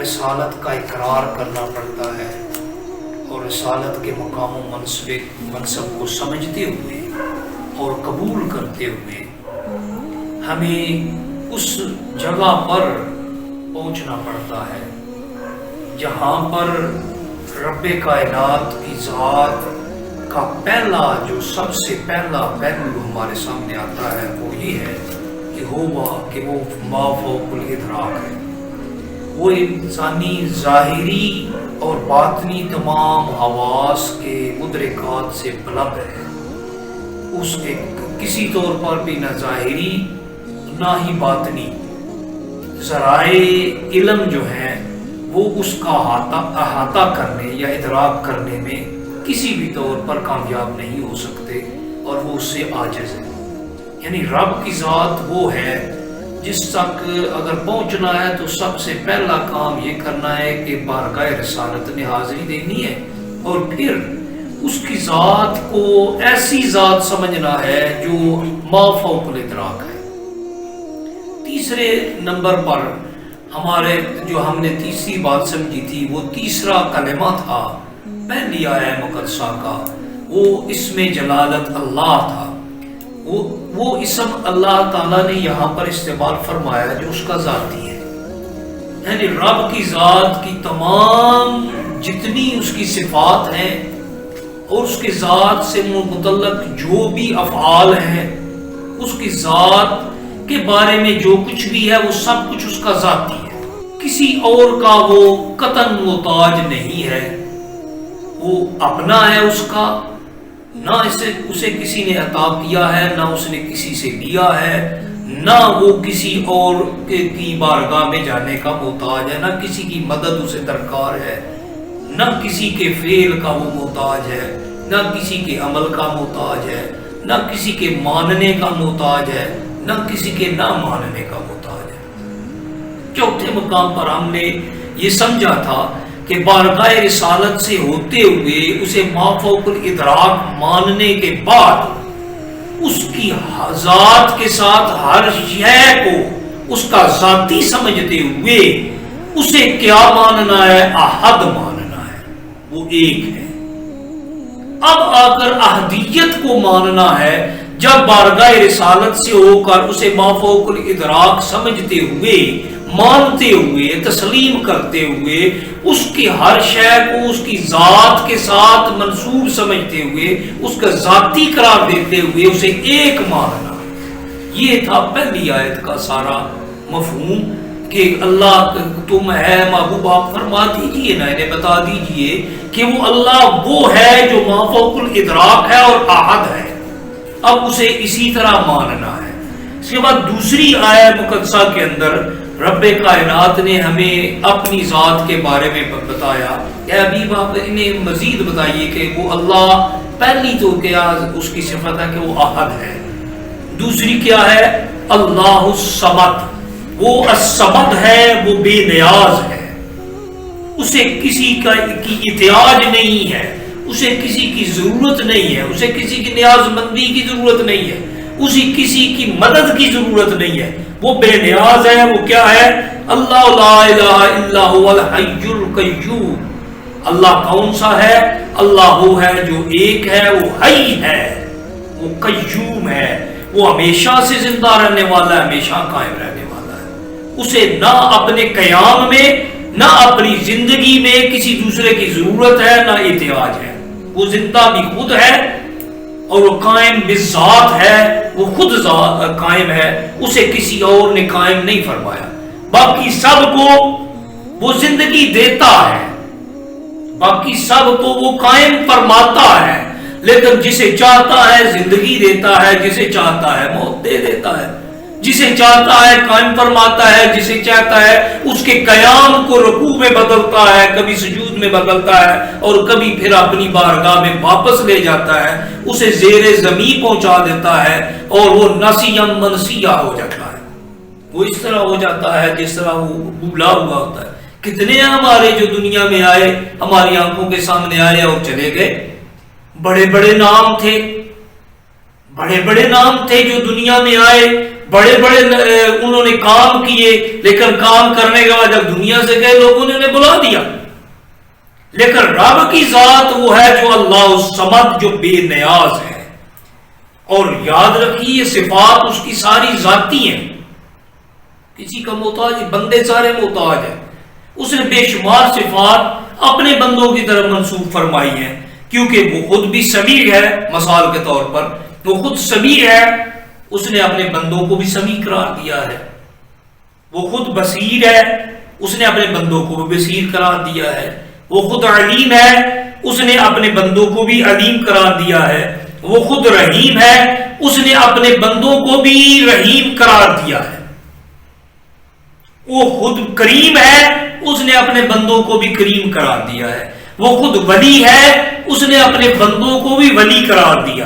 رسالت کا اقرار کرنا پڑتا ہے، اور رسالت کے مقام و منصب کو سمجھتے ہوئے اور قبول کرتے ہوئے ہمیں اس جگہ پر پہنچنا پڑتا ہے جہاں پر رب کائنات کی ذات کا پہلا جو سب سے پہلا پہلو ہمارے سامنے آتا ہے وہ یہ ہے کہ وہ ما فوق الادراک ہے، وہ انسانی ظاہری اور باطنی تمام حواس کے مدرکات سے بلند ہے، اس کے کسی طور پر بھی نہ ظاہری نہ ہی باطنی ذرائع علم جو ہیں وہ اس کا احاطہ کرنے یا ادراک کرنے میں کسی بھی طور پر کامیاب نہیں ہو سکتے، اور وہ اس سے عاجز ہے۔ یعنی رب کی ذات وہ ہے جس تک اگر پہنچنا ہے تو سب سے پہلا کام یہ کرنا ہے کہ بارگاہ رسالت نے حاضری دینی ہے، اور پھر اس کی ذات کو ایسی ذات سمجھنا ہے جو ما فوق الادراک ہے۔ تیسرے نمبر پر ہمارے جو ہم نے تیسری بات سمجھی تھی وہ تیسرا کلمہ تھا پہلی آیہ مقدسہ کا، وہ اسم جلالت اللہ تھا، وہ اسم اللہ تعالیٰ نے یہاں پر استعمال فرمایا جو اس کا ذاتی ہے، یعنی رب کی ذات کی تمام جتنی اس کی صفات ہیں اور اس کی ذات سے متعلق جو بھی افعال ہیں، اس کی ذات کے بارے میں جو کچھ بھی ہے وہ سب کچھ اس کا ذاتی ہے، کسی اور کا وہ قطعاً محتاج نہیں ہے، وہ اپنا ہے اس کا، نہ اسے کسی نے عطا کیا ہے، نہ اس نے کسی سے لیا ہے، نہ وہ کسی اور کی بارگاہ میں جانے کا محتاج ہے، نہ کسی کی مدد اسے درکار ہے، نہ کسی کے فعل کا وہ محتاج ہے، نہ کسی کے عمل کا محتاج ہے، نہ کسی کے ماننے کا محتاج ہے، نہ کسی کے نہ ماننے کا محتاج ہے۔ چوتھے مقام پر ہم نے یہ سمجھا تھا کہ بارگاہ رسالت سے ہوتے ہوئے اسے ما فوق الادراک ماننے کے بعد اس کی ذات کے ساتھ ہر شے کو اس کا ذاتی سمجھتے ہوئے اسے کیا ماننا ہے؟ احد ماننا ہے، وہ ایک ہے۔ اب آ کر احدیت کو ماننا ہے، جب بارگاہ رسالت سے ہو کر اسے ما فوق الادراک سمجھتے ہوئے، مانتے ہوئے، تسلیم کرتے ہوئے، اس کی ہر شے کو اس کی ذات کے ساتھ منسوب سمجھتے ہوئے، اس کا ذاتی قرار دیتے ہوئے اسے ایک ماننا، یہ تھا پہلی آیت کا سارا مفہوم کہ اللہ تم ہے محبوب، آپ فرما دیجئے نا، انہیں بتا دیجئے کہ وہ اللہ وہ ہے جو ما فوق الادراک ہے اور احد ہے، اب اسے اسی طرح ماننا ہے۔ اس کے بعد دوسری آیہ مقدسہ کے اندر رب کائنات نے ہمیں اپنی ذات کے بارے میں بتایا، اے حبیب آپ انہیں مزید بتائیے کہ وہ اللہ، پہلی تو کیا اس کی صفت ہے کہ وہ احد ہے، دوسری کیا ہے؟ اللہ الصمد، وہ الصمد ہے، وہ بے نیاز ہے، اسے کسی کی احتیاج نہیں ہے، اسے کسی کی ضرورت نہیں ہے، اسے کسی کی نیاز مندی کی ضرورت نہیں ہے، اسے کسی کی مدد کی ضرورت نہیں ہے، وہ بے نیاز ہے۔ وہ کیا ہے؟ اللہ لا الہ الا هو الحی القیوم، اللہ کون سا ہے؟ اللہ وہ ہے جو ایک ہے، وہ حی ہے، وہ قیوم ہے، وہ ہمیشہ سے زندہ رہنے والا ہے، ہمیشہ قائم رہنے والا ہے، اسے نہ اپنے قیام میں نہ اپنی زندگی میں کسی دوسرے کی ضرورت ہے، نہ احتیاج ہے، وہ زندہ بھی خود ہے اور وہ قائم بذات ہے، وہ خود قائم ہے، اسے کسی اور نے قائم نہیں فرمایا، باقی سب کو وہ زندگی دیتا ہے، باقی سب کو وہ قائم فرماتا ہے، لیکن جسے چاہتا ہے زندگی دیتا ہے، جسے چاہتا ہے موت دے دیتا ہے، جسے چاہتا ہے قائم فرماتا ہے، جسے چاہتا ہے اس کے قیام کو رکوع میں بدلتا ہے، کبھی سجود میں بدلتا ہے، اور کبھی پھر اپنی بارگاہ میں واپس لے جاتا ہے، اسے زیر زمین پہنچا دیتا ہے، اور وہ نسیم منسیہ ہو جاتا ہے، وہ اس طرح ہو جاتا ہے جس طرح وہ بھولا ہوا ہوتا ہے۔ کتنے ہمارے جو دنیا میں آئے، ہماری آنکھوں کے سامنے آئے اور چلے گئے، بڑے بڑے نام تھے، بڑے بڑے نام تھے جو دنیا میں آئے، بڑے بڑے انہوں نے کام کیے، لیکن کام کرنے کے بعد جب دنیا سے گئے لوگوں نے انہیں بلا دیا. لیکن رب کی ذات وہ ہے جو اللہ الصمد، جو بے نیاز ہے. اور یاد رکھیے صفات اس کی ساری ذاتی ہیں، کسی کا محتاج، بندے سارے محتاج ہیں. اس نے بے شمار صفات اپنے بندوں کی طرف منسوب فرمائی ہیں، کیونکہ وہ خود بھی سمیع ہے. مثال کے طور پر وہ خود سمیع ہے، اس نے اپنے بندوں کو بھی سمیع قرار دیا ہے. وہ خود بصیر ہے، اس نے اپنے بندوں کو بھی بصیر قرار دیا ہے. وہ خود علیم ہے، اس نے اپنے بندوں کو بھی علیم قرار دیا ہے. وہ خود رحیم ہے، اس نے اپنے بندوں کو بھی رحیم قرار دیا ہے. وہ خود کریم ہے، اس نے اپنے بندوں کو بھی کریم قرار دیا ہے. وہ خود ولی ہے، اس نے اپنے بندوں کو بھی ولی قرار دیا.